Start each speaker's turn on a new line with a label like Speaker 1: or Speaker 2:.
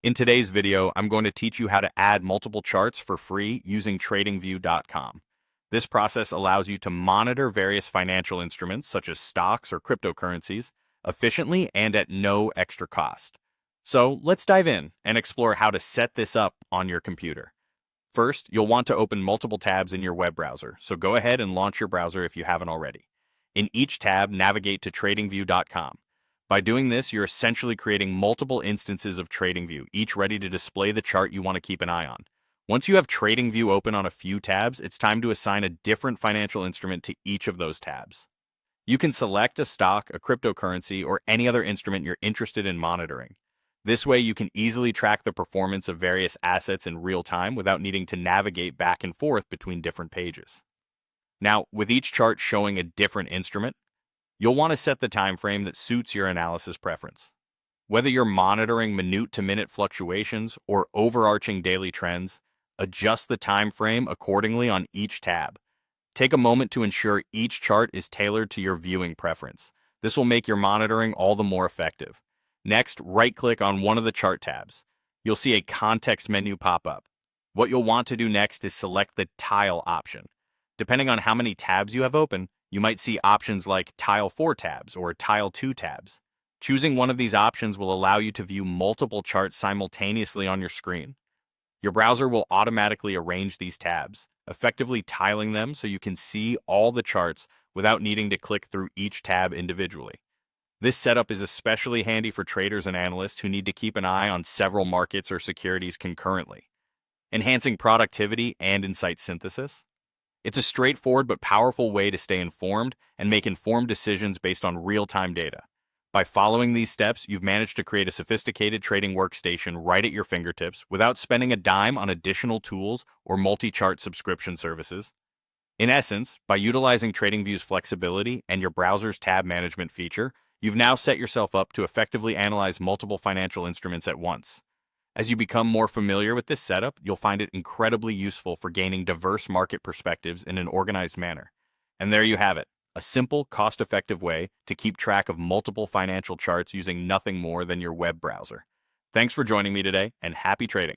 Speaker 1: In today's video, I'm going to teach you how to add multiple charts for free using TradingView.com. This process allows you to monitor various financial instruments such as stocks or cryptocurrencies efficiently and at no extra cost. So let's dive in and explore how to set this up on your computer. First, you'll want to open multiple tabs in your web browser, so go ahead and launch your browser if you haven't already. In each tab, navigate to TradingView.com. By doing this, you're essentially creating multiple instances of TradingView, each ready to display the chart you want to keep an eye on. Once you have TradingView open on a few tabs, it's time to assign a different financial instrument to each of those tabs. You can select a stock, a cryptocurrency, or any other instrument you're interested in monitoring. This way, you can easily track the performance of various assets in real time without needing to navigate back and forth between different pages. Now, with each chart showing a different instrument, you'll want to set the time frame that suits your analysis preference. Whether you're monitoring minute-to-minute fluctuations or overarching daily trends, adjust the time frame accordingly on each tab. Take a moment to ensure each chart is tailored to your viewing preference. This will make your monitoring all the more effective. Next, right-click on one of the chart tabs. You'll see a context menu pop up. What you'll want to do next is select the Tile option. Depending on how many tabs you have open, you might see options like Tile 4 tabs or Tile 2 tabs. Choosing one of these options will allow you to view multiple charts simultaneously on your screen. Your browser will automatically arrange these tabs, effectively tiling them so you can see all the charts without needing to click through each tab individually. This setup is especially handy for traders and analysts who need to keep an eye on several markets or securities concurrently, enhancing productivity and insight synthesis. It's a straightforward but powerful way to stay informed and make informed decisions based on real-time data. By following these steps, you've managed to create a sophisticated trading workstation right at your fingertips without spending a dime on additional tools or multi-chart subscription services. In essence, by utilizing TradingView's flexibility and your browser's tab management feature, you've now set yourself up to effectively analyze multiple financial instruments at once. As you become more familiar with this setup, you'll find it incredibly useful for gaining diverse market perspectives in an organized manner. And there you have it, a simple, cost-effective way to keep track of multiple financial charts using nothing more than your web browser. Thanks for joining me today, and happy trading.